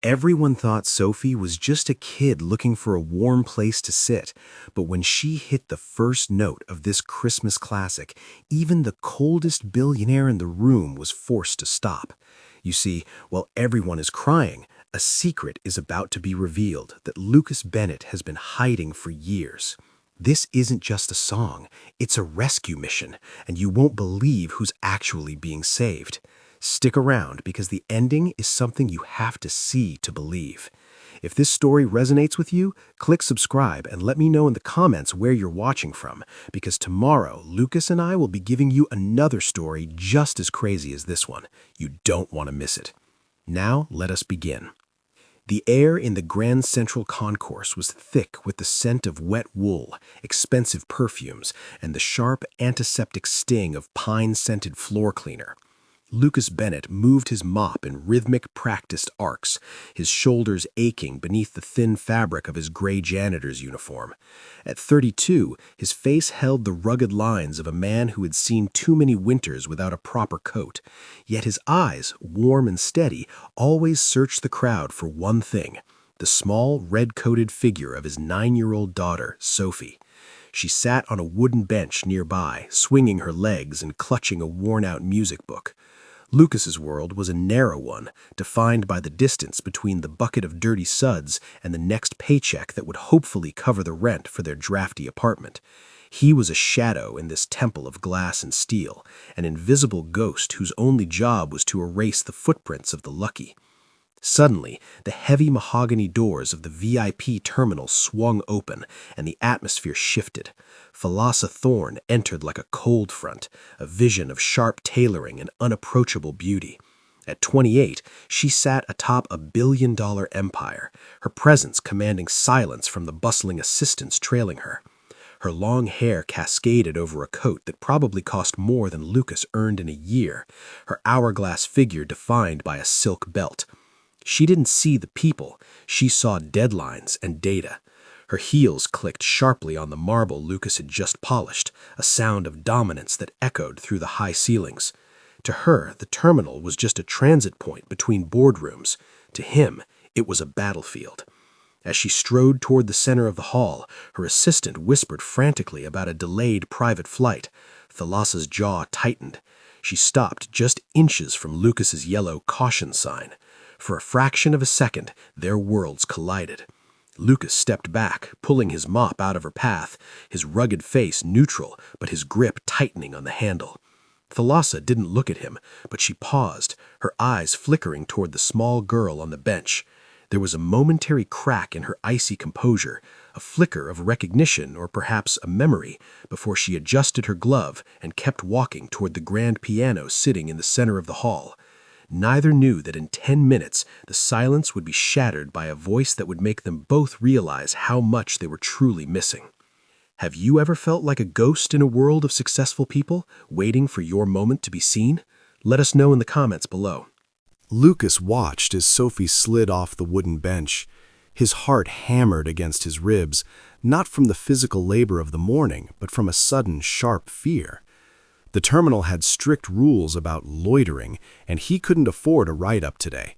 Everyone thought Sophie was just a kid looking for a warm place to sit, but when she hit the first note of this Christmas classic, even the coldest billionaire in the room was forced to stop. You see, while everyone is crying, a secret is about to be revealed that Lucas Bennett has been hiding for years. This isn't just a song, it's a rescue mission, and you won't believe who's actually being saved. Stick around because the ending is something you have to see to believe. If this story resonates with you, click subscribe and let me know in the comments where you're watching from, because tomorrow Lucas and I will be giving you another story just as crazy as this one. You don't want to miss it. Now let us begin. The air in the Grand Central Concourse was thick with the scent of wet wool, expensive perfumes, and the sharp antiseptic sting of pine-scented floor cleaner. Lucas Bennett moved his mop in rhythmic, practiced arcs, his shoulders aching beneath the thin fabric of his gray janitor's uniform. At 32, his face held the rugged lines of a man who had seen too many winters without a proper coat. Yet his eyes, warm and steady, always searched the crowd for one thing: the small, red-coated figure of his 9-year-old daughter, Sophie. She sat on a wooden bench nearby, swinging her legs and clutching a worn-out music book. Lucas's world was a narrow one, defined by the distance between the bucket of dirty suds and the next paycheck that would hopefully cover the rent for their drafty apartment. He was a shadow in this temple of glass and steel, an invisible ghost whose only job was to erase the footprints of the lucky. Suddenly, the heavy mahogany doors of the VIP terminal swung open, and the atmosphere shifted. Thalassa Thorne entered like a cold front, a vision of sharp tailoring and unapproachable beauty. At 28, she sat atop a billion-dollar empire, her presence commanding silence from the bustling assistants trailing her. Her long hair cascaded over a coat that probably cost more than Lucas earned in a year, her hourglass figure defined by a silk belt. She didn't see the people, she saw deadlines and data. Her heels clicked sharply on the marble Lucas had just polished, a sound of dominance that echoed through the high ceilings. To her, the terminal was just a transit point between boardrooms. To him, it was a battlefield. As she strode toward the center of the hall, her assistant whispered frantically about a delayed private flight. Thalassa's jaw tightened. She stopped just inches from Lucas's yellow caution sign. For a fraction of a second, their worlds collided. Lucas stepped back, pulling his mop out of her path, his rugged face neutral, but his grip tightening on the handle. Thalassa didn't look at him, but she paused, her eyes flickering toward the small girl on the bench. There was a momentary crack in her icy composure, a flicker of recognition or perhaps a memory, before she adjusted her glove and kept walking toward the grand piano sitting in the center of the hall. Neither knew that in 10 minutes the silence would be shattered by a voice that would make them both realize how much they were truly missing. Have you ever felt like a ghost in a world of successful people, waiting for your moment to be seen? Let us know in the comments below. Lucas watched as Sophie slid off the wooden bench. His heart hammered against his ribs, not from the physical labor of the morning, but from a sudden, sharp fear. The terminal had strict rules about loitering, and he couldn't afford a write-up today.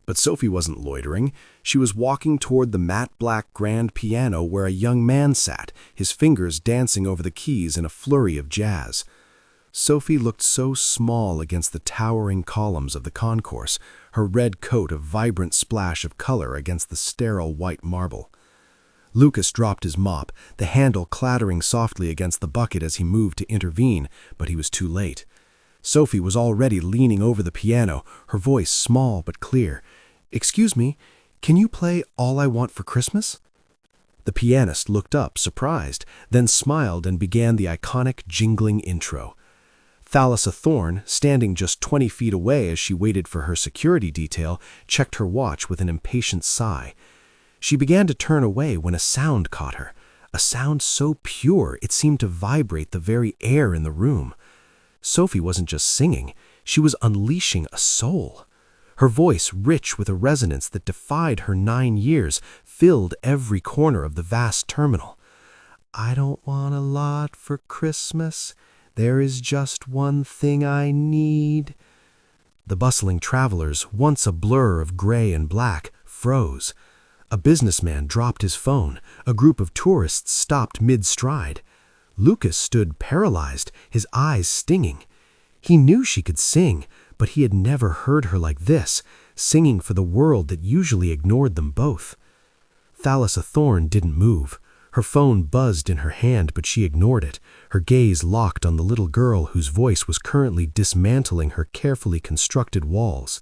But Sophie wasn't loitering. She was walking toward the matte black grand piano where a young man sat, his fingers dancing over the keys in a flurry of jazz. Sophie looked so small against the towering columns of the concourse, her red coat a vibrant splash of color against the sterile white marble. Lucas dropped his mop, the handle clattering softly against the bucket as he moved to intervene, but he was too late. Sophie was already leaning over the piano, her voice small but clear. "Excuse me, can you play All I Want for Christmas?" The pianist looked up, surprised, then smiled and began the iconic jingling intro. Thalassa Thorne, standing just 20 feet away as she waited for her security detail, checked her watch with an impatient sigh. She began to turn away when a sound caught her, a sound so pure it seemed to vibrate the very air in the room. Sophie wasn't just singing, she was unleashing a soul. Her voice, rich with a resonance that defied her 9 years, filled every corner of the vast terminal. "I don't want a lot for Christmas. There is just one thing I need." The bustling travelers, once a blur of gray and black, froze. A businessman dropped his phone. A group of tourists stopped mid-stride. Lucas stood paralyzed, his eyes stinging. He knew she could sing, but he had never heard her like this, singing for the world that usually ignored them both. Thalassa Thorne didn't move. Her phone buzzed in her hand, but she ignored it, her gaze locked on the little girl whose voice was currently dismantling her carefully constructed walls.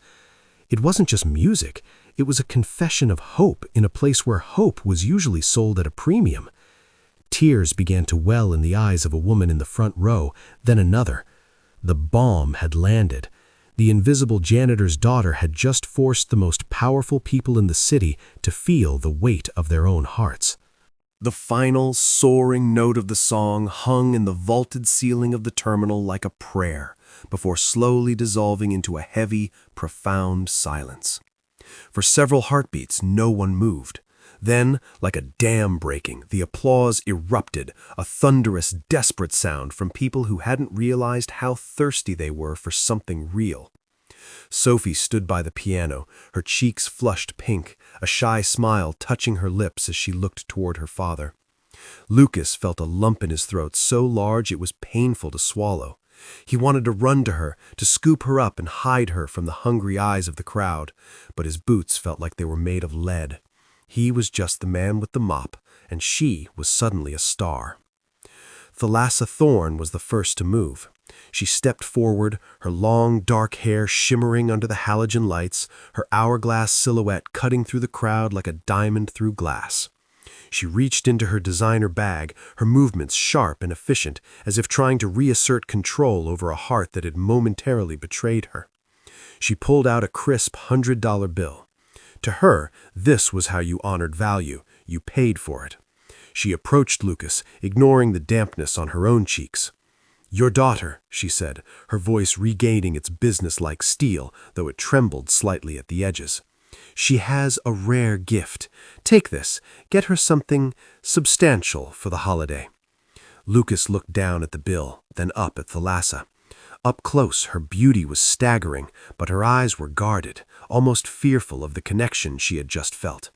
It wasn't just music, it was a confession of hope in a place where hope was usually sold at a premium. Tears began to well in the eyes of a woman in the front row, then another. The bomb had landed. The invisible janitor's daughter had just forced the most powerful people in the city to feel the weight of their own hearts. The final, soaring note of the song hung in the vaulted ceiling of the terminal like a prayer, before slowly dissolving into a heavy, profound silence. For several heartbeats, no one moved. Then, like a dam breaking, the applause erupted, a thunderous, desperate sound from people who hadn't realized how thirsty they were for something real. Sophie stood by the piano, her cheeks flushed pink, a shy smile touching her lips as she looked toward her father. Lucas felt a lump in his throat so large it was painful to swallow. He wanted to run to her, to scoop her up and hide her from the hungry eyes of the crowd, but his boots felt like they were made of lead. He was just the man with the mop, and she was suddenly a star. Thalassa Thorne was the first to move. She stepped forward, her long, dark hair shimmering under the halogen lights, her hourglass silhouette cutting through the crowd like a diamond through glass. She reached into her designer bag, her movements sharp and efficient, as if trying to reassert control over a heart that had momentarily betrayed her. She pulled out a crisp $100 bill. To her, this was how you honored value. You paid for it. She approached Lucas, ignoring the dampness on her own cheeks. "Your daughter," she said, her voice regaining its businesslike steel, though it trembled slightly at the edges. "She has a rare gift. Take this. Get her something substantial for the holiday." Lucas looked down at the bill, then up at Thalassa. Up close, her beauty was staggering, but her eyes were guarded, almost fearful of the connection she had just felt.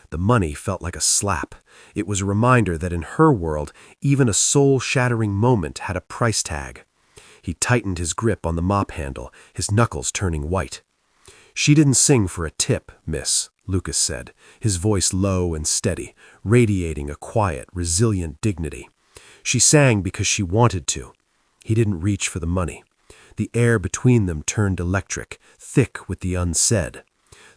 The money felt like a slap. It was a reminder that in her world, even a soul-shattering moment had a price tag. He tightened his grip on the mop handle, his knuckles turning white. "She didn't sing for a tip, miss," Lucas said, his voice low and steady, radiating a quiet, resilient dignity. "She sang because she wanted to." He didn't reach for the money. The air between them turned electric, thick with the unsaid.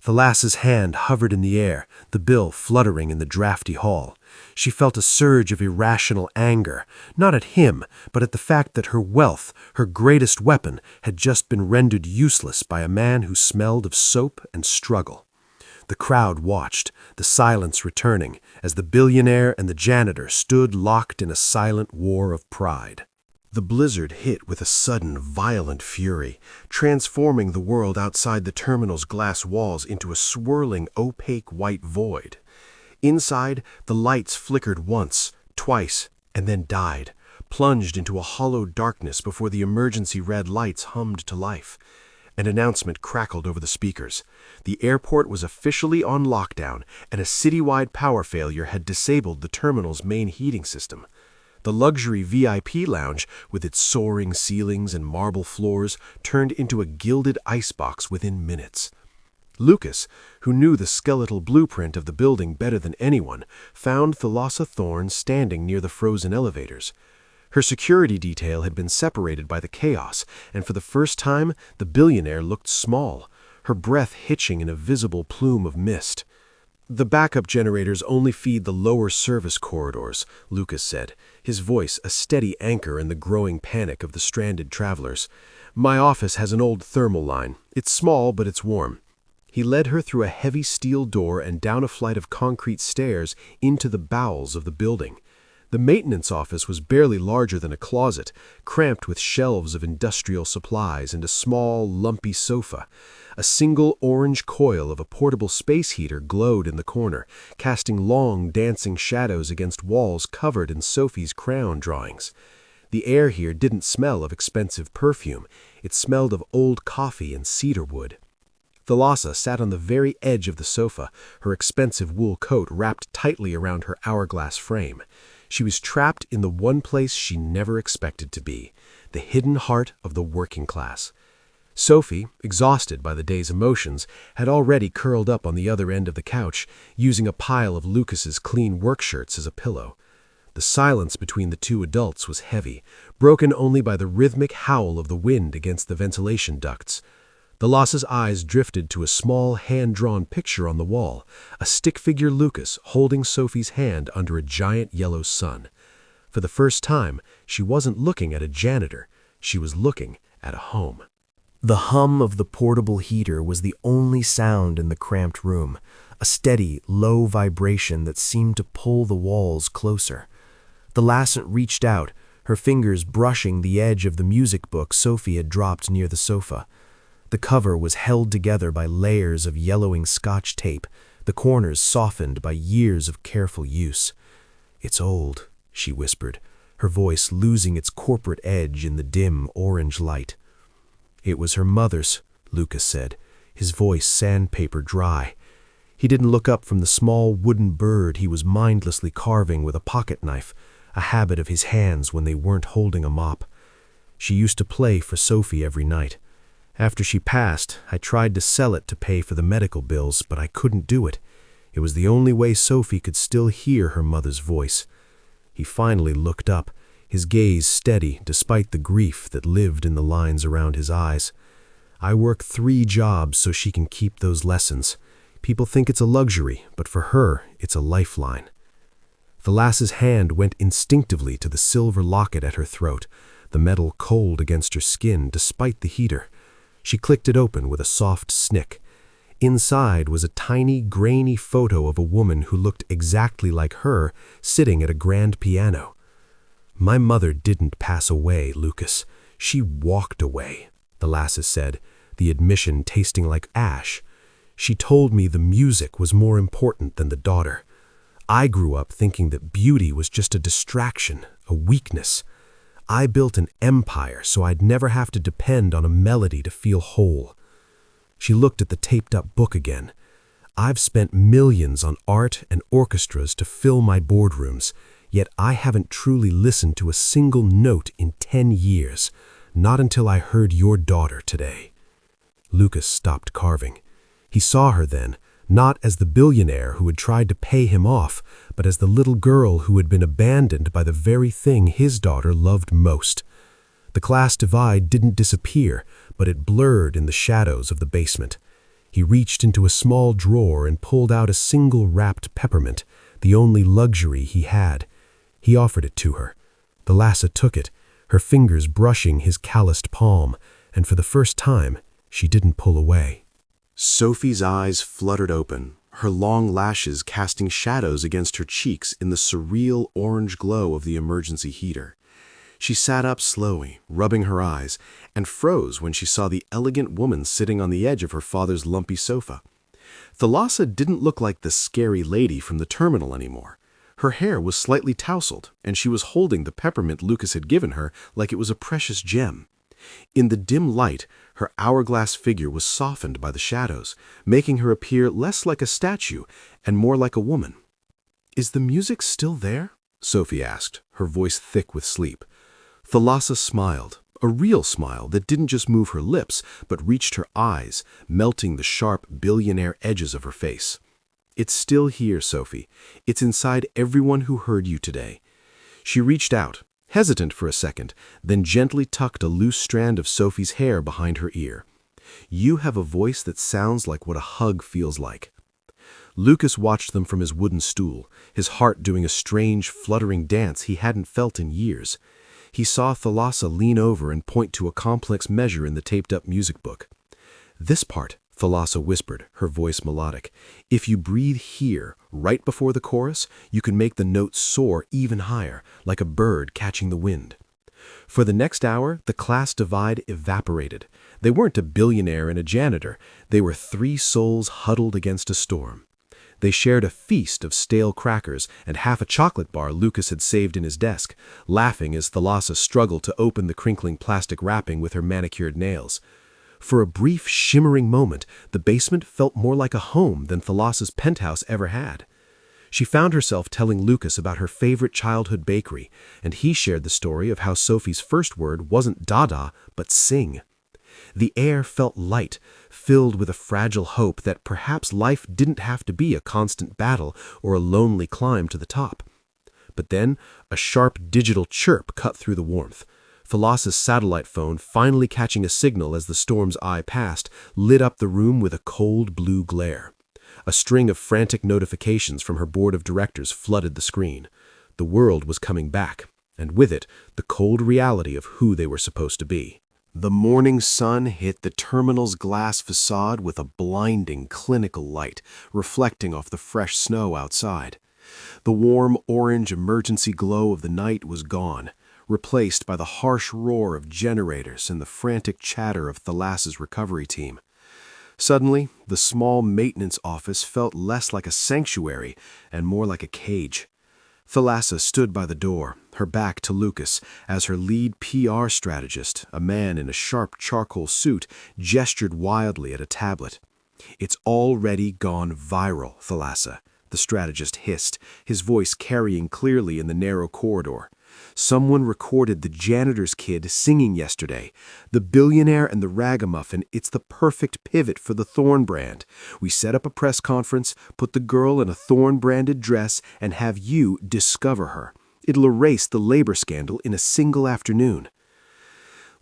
Thalassa's hand hovered in the air, the bill fluttering in the drafty hall. She felt a surge of irrational anger, not at him, but at the fact that her wealth, her greatest weapon, had just been rendered useless by a man who smelled of soap and struggle. The crowd watched, the silence returning, as the billionaire and the janitor stood locked in a silent war of pride. The blizzard hit with a sudden, violent fury, transforming the world outside the terminal's glass walls into a swirling, opaque white void. Inside, the lights flickered once, twice, and then died, plunged into a hollow darkness before the emergency red lights hummed to life. An announcement crackled over the speakers. The airport was officially on lockdown, and a citywide power failure had disabled the terminal's main heating system. The luxury VIP lounge, with its soaring ceilings and marble floors, turned into a gilded icebox within minutes. Lucas, who knew the skeletal blueprint of the building better than anyone, found Thalassa Thorne standing near the frozen elevators. Her security detail had been separated by the chaos, and for the first time, the billionaire looked small, her breath hitching in a visible plume of mist. "The backup generators only feed the lower service corridors," Lucas said, his voice a steady anchor in the growing panic of the stranded travelers. "My office has an old thermal line. It's small, but it's warm." He led her through a heavy steel door and down a flight of concrete stairs into the bowels of the building. The maintenance office was barely larger than a closet, cramped with shelves of industrial supplies and a small, lumpy sofa. A single orange coil of a portable space heater glowed in the corner, casting long, dancing shadows against walls covered in Sophie's crayon drawings. The air here didn't smell of expensive perfume. It smelled of old coffee and cedar wood. Thalassa sat on the very edge of the sofa, her expensive wool coat wrapped tightly around her hourglass frame. She was trapped in the one place she never expected to be, the hidden heart of the working class. Sophie, exhausted by the day's emotions, had already curled up on the other end of the couch, using a pile of Lucas's clean work shirts as a pillow. The silence between the two adults was heavy, broken only by the rhythmic howl of the wind against the ventilation ducts. Thalassa's eyes drifted to a small, hand-drawn picture on the wall, a stick figure Lucas holding Sophie's hand under a giant yellow sun. For the first time, she wasn't looking at a janitor, she was looking at a home. The hum of the portable heater was the only sound in the cramped room, a steady, low vibration that seemed to pull the walls closer. Thalassa reached out, her fingers brushing the edge of the music book Sophie had dropped near the sofa. The cover was held together by layers of yellowing Scotch tape, the corners softened by years of careful use. "It's old," she whispered, her voice losing its corporate edge in the dim orange light. "It was her mother's," Lucas said, his voice sandpaper dry. He didn't look up from the small wooden bird he was mindlessly carving with a pocket knife, a habit of his hands when they weren't holding a mop. "She used to play for Sophie every night. After she passed, I tried to sell it to pay for the medical bills, but I couldn't do it. It was the only way Sophie could still hear her mother's voice." He finally looked up, his gaze steady despite the grief that lived in the lines around his eyes. "I work 3 jobs so she can keep those lessons. People think it's a luxury, but for her, it's a lifeline." Thalassa's hand went instinctively to the silver locket at her throat, the metal cold against her skin despite the heater. She clicked it open with a soft snick. Inside was a tiny, grainy photo of a woman who looked exactly like her, sitting at a grand piano. "My mother didn't pass away, Lucas. She walked away," Thalassa said, the admission tasting like ash. "She told me the music was more important than the daughter. I grew up thinking that beauty was just a distraction, a weakness. I built an empire so I'd never have to depend on a melody to feel whole." She looked at the taped-up book again. "I've spent millions on art and orchestras to fill my boardrooms, yet I haven't truly listened to a single note in 10 years, not until I heard your daughter today." Lucas stopped carving. He saw her then, not as the billionaire who had tried to pay him off, but as the little girl who had been abandoned by the very thing his daughter loved most. The class divide didn't disappear, but it blurred in the shadows of the basement. He reached into a small drawer and pulled out a single wrapped peppermint, the only luxury he had. He offered it to her. Thalassa took it, her fingers brushing his calloused palm, and for the first time, she didn't pull away. Sophie's eyes fluttered open, her long lashes casting shadows against her cheeks in the surreal orange glow of the emergency heater. She sat up slowly, rubbing her eyes, and froze when she saw the elegant woman sitting on the edge of her father's lumpy sofa. Thalassa didn't look like the scary lady from the terminal anymore. Her hair was slightly tousled, and she was holding the peppermint Lucas had given her like it was a precious gem. In the dim light, her hourglass figure was softened by the shadows, making her appear less like a statue and more like a woman. "Is the music still there?" Sophie asked, her voice thick with sleep. Thalassa smiled, a real smile that didn't just move her lips, but reached her eyes, melting the sharp, billionaire edges of her face. "It's still here, Sophie. It's inside everyone who heard you today." She reached out, hesitant for a second, then gently tucked a loose strand of Sophie's hair behind her ear. "You have a voice that sounds like what a hug feels like." Lucas watched them from his wooden stool, his heart doing a strange, fluttering dance he hadn't felt in years. He saw Thalassa lean over and point to a complex measure in the taped-up music book. "This part," Thalassa whispered, her voice melodic. "If you breathe here, right before the chorus, you can make the note soar even higher, like a bird catching the wind." For the next hour, the class divide evaporated. They weren't a billionaire and a janitor. They were 3 souls huddled against a storm. They shared a feast of stale crackers and half a chocolate bar Lucas had saved in his desk, laughing as Thalassa struggled to open the crinkling plastic wrapping with her manicured nails. For a brief, shimmering moment, the basement felt more like a home than Thalassa's penthouse ever had. She found herself telling Lucas about her favorite childhood bakery, and he shared the story of how Sophie's first word wasn't dada, but sing. The air felt light, filled with a fragile hope that perhaps life didn't have to be a constant battle or a lonely climb to the top. But then, a sharp digital chirp cut through the warmth. Thalassa's satellite phone, finally catching a signal as the storm's eye passed, lit up the room with a cold blue glare. A string of frantic notifications from her board of directors flooded the screen. The world was coming back, and with it, the cold reality of who they were supposed to be. The morning sun hit the terminal's glass facade with a blinding, clinical light, reflecting off the fresh snow outside. The warm, orange emergency glow of the night was gone, replaced by the harsh roar of generators and the frantic chatter of Thalassa's recovery team. Suddenly, the small maintenance office felt less like a sanctuary and more like a cage. Thalassa stood by the door, her back to Lucas, as her lead PR strategist, a man in a sharp charcoal suit, gestured wildly at a tablet. "It's already gone viral, Thalassa," the strategist hissed, his voice carrying clearly in the narrow corridor. "Someone recorded the janitor's kid singing yesterday. The Billionaire and the Ragamuffin, it's the perfect pivot for the Thorn brand. We set up a press conference, put the girl in a Thorn-branded dress, and have you discover her. It'll erase the labor scandal in a single afternoon."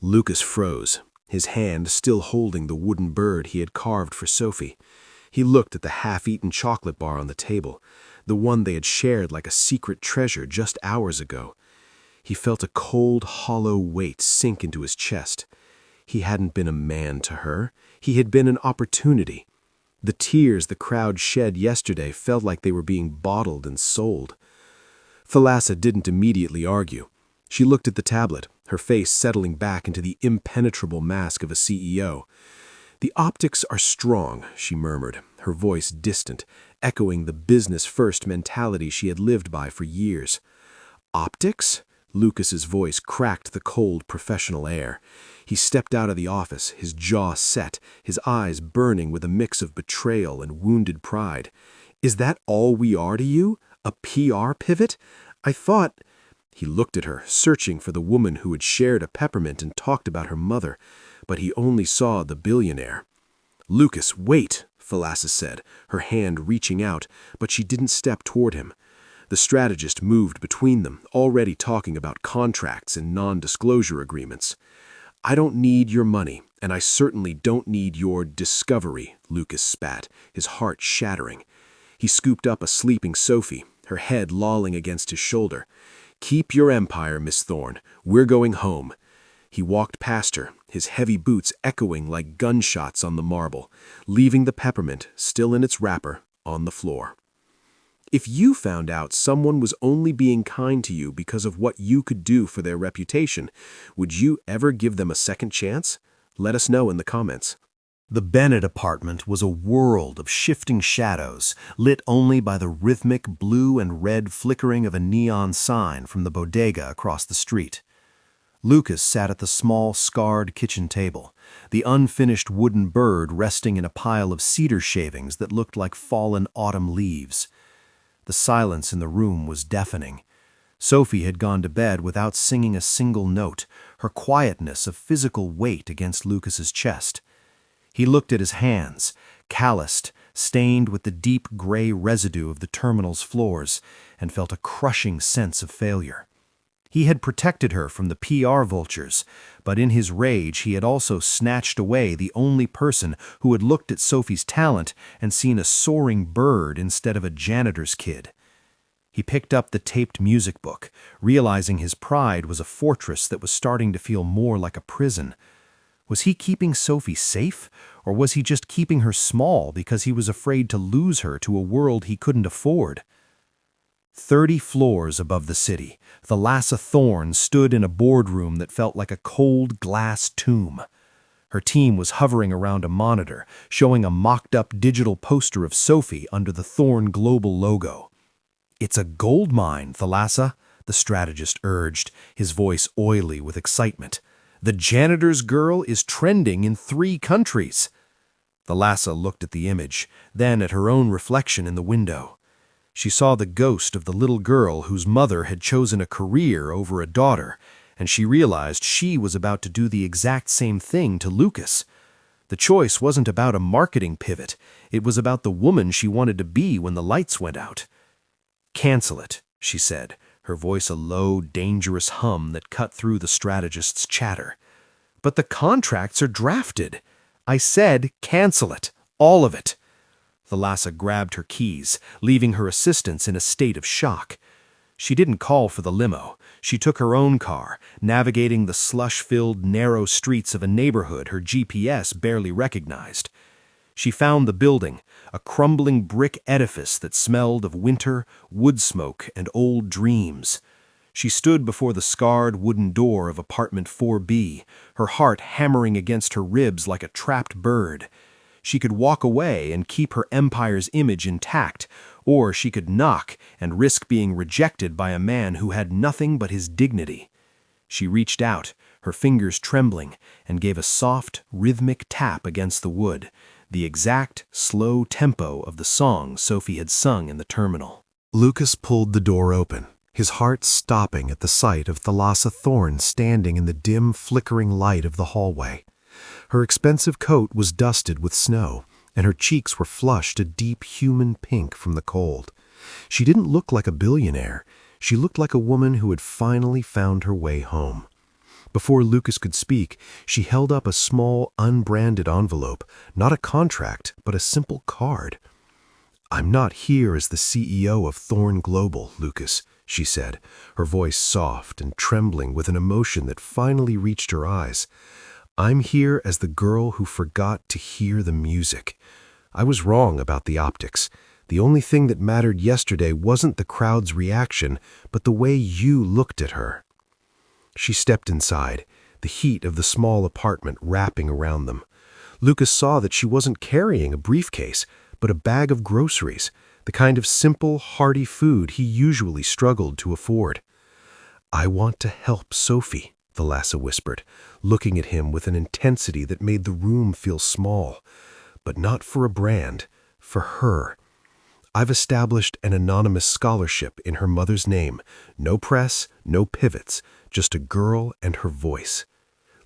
Lucas froze, his hand still holding the wooden bird he had carved for Sophie. He looked at the half-eaten chocolate bar on the table, the one they had shared like a secret treasure just hours ago. He felt a cold, hollow weight sink into his chest. He hadn't been a man to her. He had been an opportunity. The tears the crowd shed yesterday felt like they were being bottled and sold. Thalassa didn't immediately argue. She looked at the tablet, her face settling back into the impenetrable mask of a CEO. "The optics are strong," she murmured, her voice distant, echoing the business-first mentality she had lived by for years. "Optics?" Lucas's voice cracked the cold professional air. He stepped out of the office, his jaw set, his eyes burning with a mix of betrayal and wounded pride. "Is that all we are to you? A PR pivot? I thought—" He looked at her, searching for the woman who had shared a peppermint and talked about her mother, but he only saw the billionaire. "Lucas, wait," Thalassa said, her hand reaching out, but she didn't step toward him. The strategist moved between them, already talking about contracts and non-disclosure agreements. "I don't need your money, and I certainly don't need your discovery," Lucas spat, his heart shattering. He scooped up a sleeping Sophie, her head lolling against his shoulder. "Keep your empire, Miss Thorne. We're going home." He walked past her, his heavy boots echoing like gunshots on the marble, leaving the peppermint, still in its wrapper, on the floor. "If you found out someone was only being kind to you because of what you could do for their reputation, would you ever give them a second chance? Let us know in the comments." The Bennett apartment was a world of shifting shadows, lit only by the rhythmic blue and red flickering of a neon sign from the bodega across the street. Lucas sat at the small, scarred kitchen table, the unfinished wooden bird resting in a pile of cedar shavings that looked like fallen autumn leaves. The silence in the room was deafening. Sophie had gone to bed without singing a single note, her quietness a physical weight against Lucas's chest. He looked at his hands, calloused, stained with the deep gray residue of the terminal's floors, and felt a crushing sense of failure. He had protected her from the PR vultures, but in his rage he had also snatched away the only person who had looked at Sophie's talent and seen a soaring bird instead of a janitor's kid. He picked up the taped music book, realizing his pride was a fortress that was starting to feel more like a prison. Was he keeping Sophie safe, or was he just keeping her small because he was afraid to lose her to a world he couldn't afford? 30 floors above the city, Thalassa Thorne stood in a boardroom that felt like a cold glass tomb. Her team was hovering around a monitor, showing a mocked-up digital poster of Sophie under the Thorne Global logo. "It's a gold mine, Thalassa," the strategist urged, his voice oily with excitement. The janitor's girl is trending in 3 countries. Thalassa looked at the image, then at her own reflection in the window. She saw the ghost of the little girl whose mother had chosen a career over a daughter, and she realized she was about to do the exact same thing to Lucas. The choice wasn't about a marketing pivot. It was about the woman she wanted to be when the lights went out. "Cancel it," she said, her voice a low, dangerous hum that cut through the strategist's chatter. "But the contracts are drafted." "I said cancel it. All of it." Thalassa grabbed her keys, leaving her assistants in a state of shock. She didn't call for the limo. She took her own car, navigating the slush-filled, narrow streets of a neighborhood her GPS barely recognized. She found the building, a crumbling brick edifice that smelled of winter, wood smoke, and old dreams. She stood before the scarred wooden door of apartment 4B, her heart hammering against her ribs like a trapped bird. She could walk away and keep her empire's image intact, or she could knock and risk being rejected by a man who had nothing but his dignity. She reached out, her fingers trembling, and gave a soft, rhythmic tap against the wood, the exact, slow tempo of the song Sophie had sung in the terminal. Lucas pulled the door open, his heart stopping at the sight of Thalassa Thorne standing in the dim, flickering light of the hallway. Her expensive coat was dusted with snow, and her cheeks were flushed a deep human pink from the cold. She didn't look like a billionaire. She looked like a woman who had finally found her way home. Before Lucas could speak, she held up a small, unbranded envelope, not a contract, but a simple card. "I'm not here as the CEO of Thorne Global, Lucas," she said, her voice soft and trembling with an emotion that finally reached her eyes. "I'm here as the girl who forgot to hear the music. I was wrong about the optics. The only thing that mattered yesterday wasn't the crowd's reaction, but the way you looked at her." She stepped inside, the heat of the small apartment wrapping around them. Lucas saw that she wasn't carrying a briefcase, but a bag of groceries, the kind of simple, hearty food he usually struggled to afford. "I want to help Sophie," Thalassa whispered, looking at him with an intensity that made the room feel small. "But not for a brand, for her. I've established an anonymous scholarship in her mother's name. No press, no pivots, just a girl and her voice."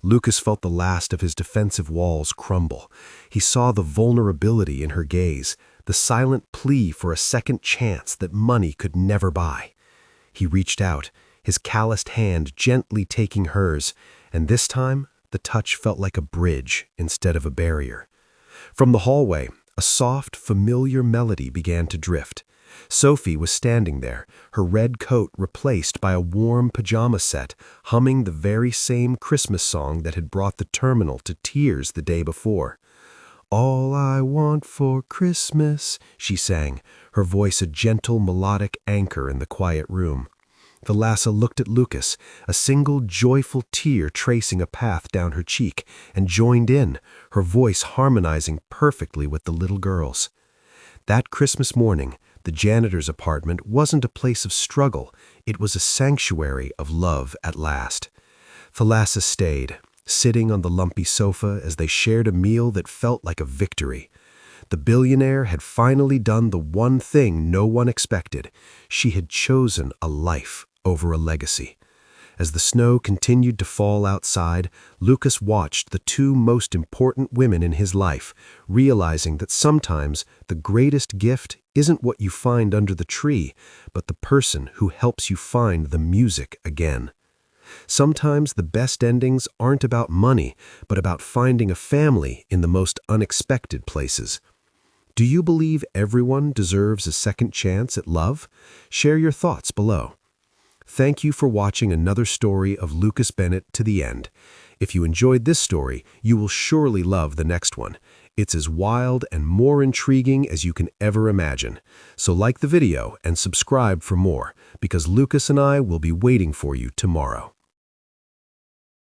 Lucas felt the last of his defensive walls crumble. He saw the vulnerability in her gaze, the silent plea for a second chance that money could never buy. He reached out, his calloused hand gently taking hers, and this time the touch felt like a bridge instead of a barrier. From the hallway, a soft, familiar melody began to drift. Sophie was standing there, her red coat replaced by a warm pajama set, humming the very same Christmas song that had brought the terminal to tears the day before. "All I want for Christmas," she sang, her voice a gentle melodic anchor in the quiet room. Thalassa looked at Lucas, a single joyful tear tracing a path down her cheek, and joined in, her voice harmonizing perfectly with the little girl's. That Christmas morning, the janitor's apartment wasn't a place of struggle. It was a sanctuary of love at last. Thalassa stayed, sitting on the lumpy sofa as they shared a meal that felt like a victory. The billionaire had finally done the one thing no one expected. She had chosen a life over a legacy. As the snow continued to fall outside, Lucas watched the 2 most important women in his life, realizing that sometimes the greatest gift isn't what you find under the tree, but the person who helps you find the music again. Sometimes the best endings aren't about money, but about finding a family in the most unexpected places. Do you believe everyone deserves a second chance at love? Share your thoughts below. Thank you for watching another story of Lucas Bennett to the end. If you enjoyed this story, you will surely love the next one. It's as wild and more intriguing as you can ever imagine. So like the video and subscribe for more, because Lucas and I will be waiting for you tomorrow.